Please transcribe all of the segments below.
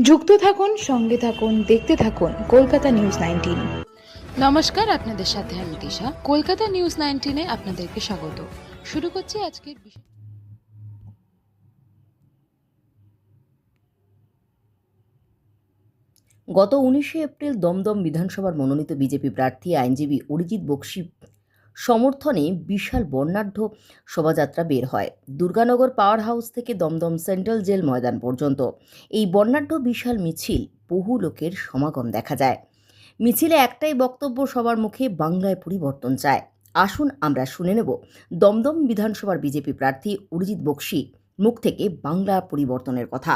যুক্ত থাকুন, সঙ্গে থাকুন, দেখতে থাকুন কলকাতা নিউজ 19। নমস্কার, আপনাদের সাথে আমি দিশা। কলকাতা নিউজ 19-এ আপনাদেরকে স্বাগত। শুরু করছি আজকের বিষয়। গত 19শে এপ্রিল দমদম বিধানসভার মনোনীত বিজেপি প্রার্থী আইনজীবী অরিজিৎ বক্সি সমর্থনে বিশাল বর্ণাঢ্য শোভাযাত্রা বের হয় দুর্গানগর পাওয়ার হাউস থেকে দমদম সেন্ট্রাল জেল ময়দান পর্যন্ত। এই বর্ণাঢ্য বিশাল মিছিল বহু লোকের সমাগম দেখা যায়। মিছিলে একটাই বক্তব্য সবার মুখে, বাংলায় পরিবর্তন চায়। আসুন আমরা শুনে নেব দমদম বিধানসভার বিজেপি প্রার্থী অরিজিৎ বক্সি মুখ থেকে বাংলা পরিবর্তনের কথা।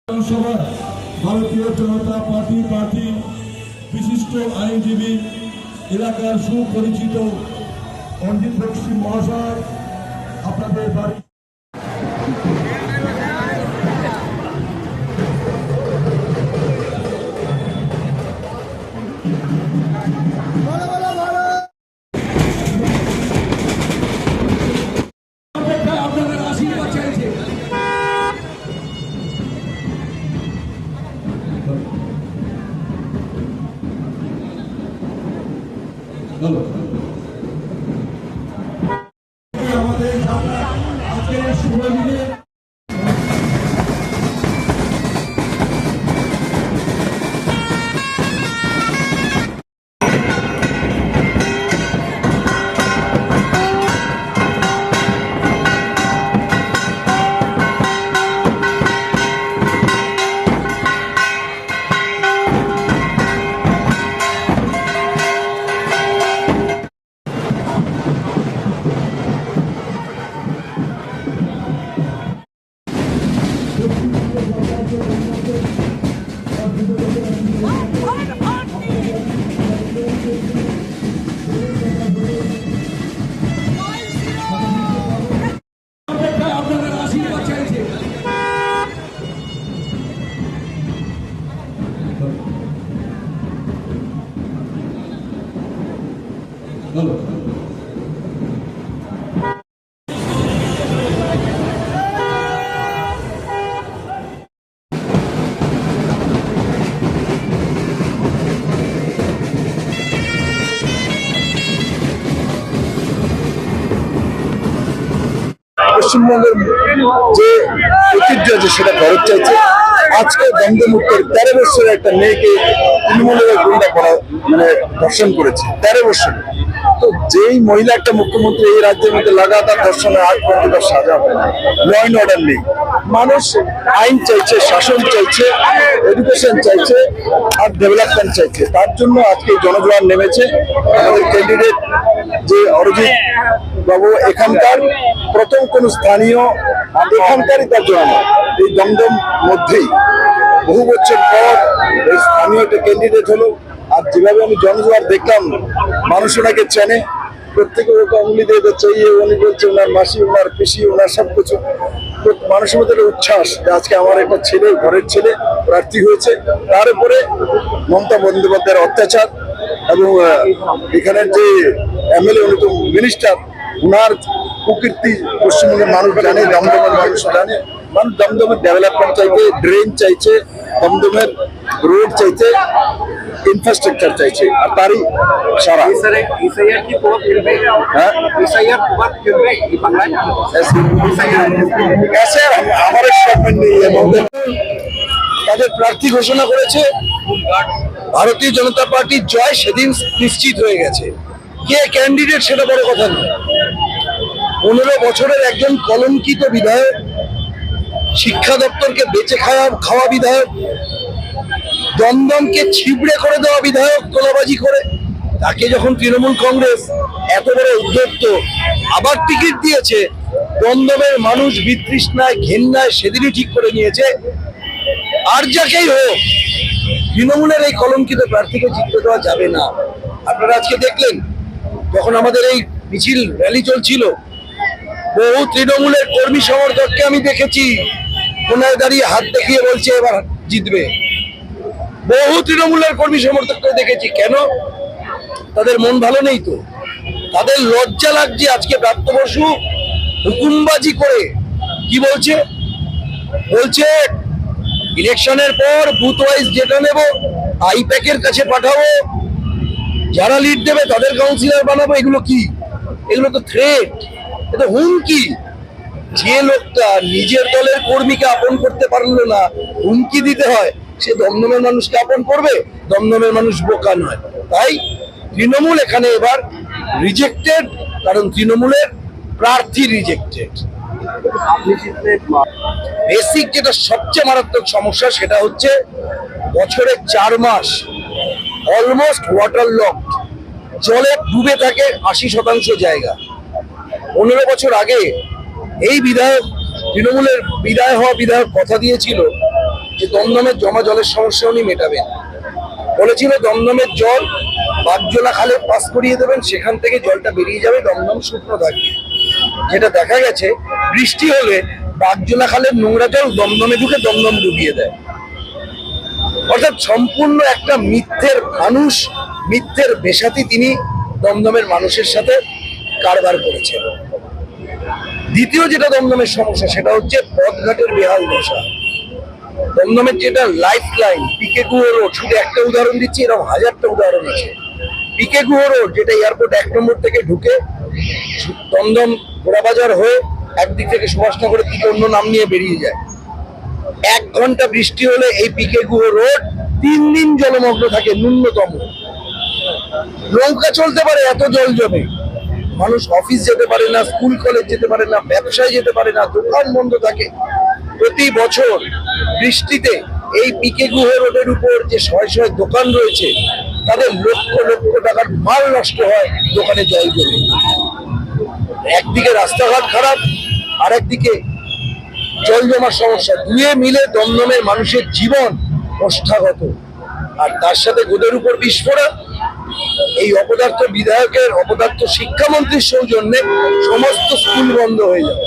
বিধানসভা ভারতীয় জনতা পার্টির প্রার্থী বিশিষ্ট আইনজীবী এলাকার সুপরিচিত অরিজিৎ বক্সি মহাশয় আপনাদের বাড়ি আপনাদের আশীর্বাদ চাইছে। আমাদের আজকের শুভ দিনে আপনাদের আশীর্বাদ চাইছে। পশ্চিমবঙ্গের যে ঐতিহ্য আছে সেটা ফেরত চাইছে। আজকে দমদম উত্তর 13 বছরের একটা মেয়েকে তৃণমূলের গুন্ডা করা ধর্ষণ করেছে 13 বছরে। তো যেই মহিলা একটা মুখ্যমন্ত্রী এই রাজ্যের মধ্যে লাগাতার ধর্ষণের আগ পর্যন্ত সাজা হয় না, ল অ্যান্ড অর্ডার নেই। মানুষ আইন চাইছে, শাসন চাইছে, এডুকেশন চাইছে আর ডেভেলপমেন্ট চাইছে। তার জন্য আজকে জনজোয়ার নেমেছে। আমাদের ক্যান্ডিডেট যে অরিজিৎ বাবু এখানকার প্রথম কোন স্থানীয়, এখানকারই তার জন্য এই দমদম মধ্যেই বহু বছর পর এই স্থানীয় একটা ক্যান্ডিডেট হলো। আর যেভাবে আমি জনজোয়ার দেখলাম, মানুষ ওনাকে চেনে, প্রত্যেকে ওকে অঙ্গুলি দিয়ে দিচ্ছে, উনি বলছে ওনার মাসি, ওনার পিসি, ওনার সবকিছু। মানুষের মধ্যে একটা উচ্ছ্বাস যে আজকে আমার একটা ছেলে, ঘরের ছেলে প্রার্থী হয়েছে। তার উপরে মমতা বন্দ্যোপাধ্যায়ের অত্যাচার এবং এখানের যে এমএলএ, উনি তো মিনিস্টার, ওনার প্রকৃতি পশ্চিমবঙ্গের মানুষ জানে, দমদমের মানুষ জানে। মানুষ দমদমের ডেভেলপমেন্ট চাইছে, ড্রেন চাইছে, দমদমের রোড চাইছে, ইনফ্রাস্ট্রাকচার চাইছে। আর তারই সারা আমাদের তাদের প্রার্থী ঘোষণা করেছে। ভারতীয় জনতা পার্টির জয় সেদিন নিশ্চিত হয়ে গেছে। কে ক্যান্ডিডেট সেটা বড় কথা নয়। 15 বছরের একজন কলঙ্কিত বিধায়ক, শিক্ষা দপ্তরকে বেঁচে খাওয়া বিধায়ক, দমদমকে ছিবড়ে করে দেওয়া বিধায়ক তোলাবাজি করে, তাকে যখন তৃণমূল কংগ্রেস এত বড় উদ্যোক্ত আবার টিকিট দিয়েছে, দমদমের মানুষ বিতৃষ্ণায় ঘেন্নায় সেদিনই ঠিক করে নিয়েছে আর যাকেই হোক তৃণমূলের এই কলঙ্কিত প্রার্থীকে জিততে দেওয়া যাবে না। আপনারা আজকে দেখলেন যখন আমাদের এই মিছিল র্যালি চলছিল, বহু তৃণমূলের কর্মী সমর্থককে আমি দেখেছি কোনায় দাঁড়িয়ে হাত দেখিয়ে বলছে এবার জিতবে। বহু তৃণমূলের কর্মী সমর্থককে দেখেছি। কেন? তাদের মন ভালো নেই তো, তাদের লজ্জা লাগছে। আজকে প্রাপ্ত বসু হুকুমবাজি করে কি বলছে ইলেকশনের পর বুথ ওয়াইজ যেটা নেব আইপ্যাকের কাছে পাঠাবো, যারা লিড দেবে তাদের কাউন্সিলর বানাবো। এগুলো কি? এগুলো তো থ্রেট, এটা হুমকি। যে লোকটা নিজের দলের কর্মীকে আপন করতে পারলো না, হুমকি দিতে হয়, সে দমদমের মানুষকে আপন করবে? দমদমের মানুষ বোকা নয়। তাই তৃণমূল এখানে এবার রিজেক্টেড, কারণ তৃণমূলের প্রার্থী রিজেক্টেড। বেসিক যেটা সবচেয়ে মারাত্মক সমস্যা সেটা হচ্ছে বছরে 4 মাস অলমোস্ট ওয়াটার লকড, জলে ডুবে থাকে 80% জায়গা। 15 বছর আগে এই বিধায়ক, তৃণমূলের বিধায়ক কথা দিয়েছিল যে দমদমের জমা জলের সমস্যা উনি মেটাবেন। বলেছিল দমদমের জল বাগজোলা খালে পাস করিয়ে দেবেন, সেখান থেকে জলটা বেরিয়ে যাবে, দমদম শুকনো থাকবে। যেটা দেখা গেছে বৃষ্টি হলে বাগজোলা খালের নোংরা জল দমদমে ঢুকে দমদম ডুবিয়ে দেয়। অর্থাৎ সম্পূর্ণ একটা মিথ্যের বেশাতি তিনি দমদমের মানুষের সাথে কারবার করেছেন। দ্বিতীয় যেটা দমদমের সমস্যা সেটা হচ্ছে পথঘাটের বেহাল দশা। দমদমের যেটা লাইফ লাইন পিকে গুহ রোড, শুধু একটা উদাহরণ দিচ্ছি, এরকম হাজারটা উদাহরণ আছে। পিকে গুহ রোড যেটা এয়ারপোর্ট 1 নম্বর থেকে ঢুকে দমদম গোড়াবাজার হয়ে একদিক থেকে সুভাষনগরের দিকে অন্য নাম নিয়ে বেরিয়ে যায়। 1 ঘন্টা বৃষ্টি হলে এই পিকে গুহ রোড 3 দিন জলমগ্ন থাকে ন্যূনতম। নৌকা চলতে পারে, এত জল জমে। মানুষ অফিস যেতে পারে না, স্কুল কলেজ যেতে পারে না, ব্যবসায় যেতে পারে না, দোকান বন্ধ থাকে। প্রতি বছর বৃষ্টিতে এই পিকে গুহ রোডের উপর যে শয়ে দোকান রয়েছে তাদের লক্ষ লক্ষ টাকার মাল নষ্ট হয় দোকানে জল জমে। একদিকে রাস্তাঘাট খারাপ, আর একদিকে জল জমার সমস্যা, দুয়ে মিলে দমদমের মানুষের জীবন ওষ্ঠাগত। আর তার সাথে গোদের উপর বিস্ফোরণ। এই অপদার্থ বিধায়কের, অপদার্থ শিক্ষামন্ত্রীর সৌজন্যে সমস্ত স্কুল বন্ধ হয়ে যাবে।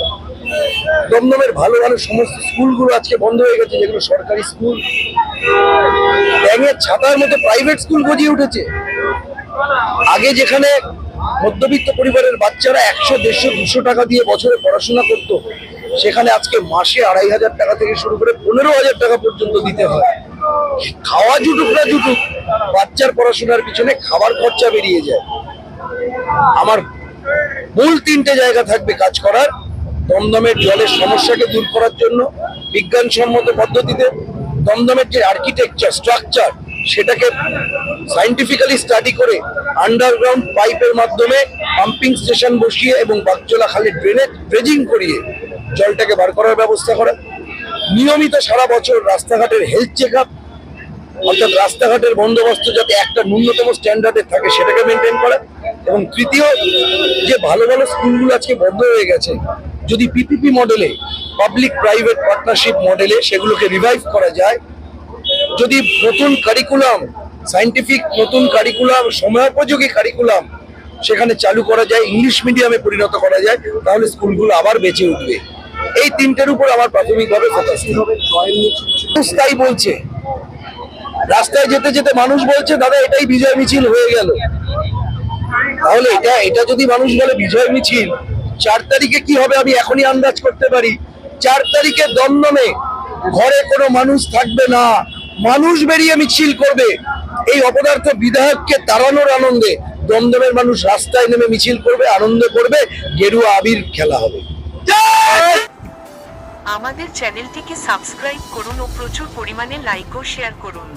দমদমের ভালো ভালো সমস্ত স্কুলগুলো আজকে বন্ধ হয়ে গেছে, যেগুলো সরকারি স্কুল। ব্যাঙের ছাতার মতো প্রাইভেট স্কুল গজিয়ে উঠেছে। আগে যেখানে মধ্যবিত্ত পরিবারের বাচ্চারা 100, 150, 200 টাকা দিয়ে বছরে পড়াশোনা করত, সেখানে আজকে মাসে 2500 টাকা থেকে শুরু করে 15,000 টাকা পর্যন্ত দিতে হয়। খাওয়া জুটুক না জুটুক, বাচ্চার পড়াশোনার পিছনে খাবার খরচা বেরিয়ে যায়। আমার মূল 3টে জায়গা থাকবে কাজ করার। দমদমের জলের সমস্যাকে দূর করার জন্য বিজ্ঞানসম্মত পদ্ধতিতে দমদমের যে আর্কিটেকচার স্ট্রাকচার সেটাকে সায়েন্টিফিক্যালি স্টাডি করে আন্ডারগ্রাউন্ড পাইপের মাধ্যমে পাম্পিং স্টেশন বসিয়ে এবং বাগজোলা খালে ড্রেজিং করিয়ে জলটাকে বার করার ব্যবস্থা করা। নিয়মিত সারা বছর রাস্তাঘাটের হেলথ চেক আপ, অর্থাৎ রাস্তাঘাটের বন্দোবস্ত যাতে একটা ন্যূনতম স্ট্যান্ডার্ডে থাকে সেটাকে মেনটেন করা। এবং তৃতীয়, যে ভালো ভালো স্কুলগুলো আজকে বন্ধ হয়ে গেছে, যদি পিপিপি মডেলে, পাবলিক প্রাইভেট পার্টনারশিপ মডেলে সেগুলোকে রিভাইভ করা যায়, যদি নতুন কারিকুলাম, সায়েন্টিফিক নতুন কারিকুলাম, সময়োপযোগী কারিকুলাম সেখানে চালু করা যায়, ইংলিশ মিডিয়ামে পরিণত করা যায়, তাহলে স্কুলগুলো আবার বেঁচে উঠবে। এই 3টের উপর আমার প্রাথমিকভাবে ফোকাস হবে। তাই বলছে, রাস্তায় যেতে যেতে মানুষ বলছে দাদা এটাই বিজয় মিছিল হয়ে গেল। তাহলে এটা যদি মানুষ বলে বিজয় মিছিল, 4 তারিখে কি হবে আমি এখনই আন্দাজ করতে পারি। 4 তারিখে দমদমে ঘরে কোনো মানুষ থাকবে না, মানুষ বেরিয়ে মিছিল করবে। এই অপদার্থ বিধায়ককে তাড়ানোর আনন্দে দমদমের মানুষ রাস্তায় নেমে মিছিল করবে, আনন্দ করবে, গেরুয়া আবির খেলা হবে। আমাদের চ্যানেলটিকে সাবস্ক্রাইব করুন ও প্রচুর পরিমাণে লাইক ও শেয়ার করুন।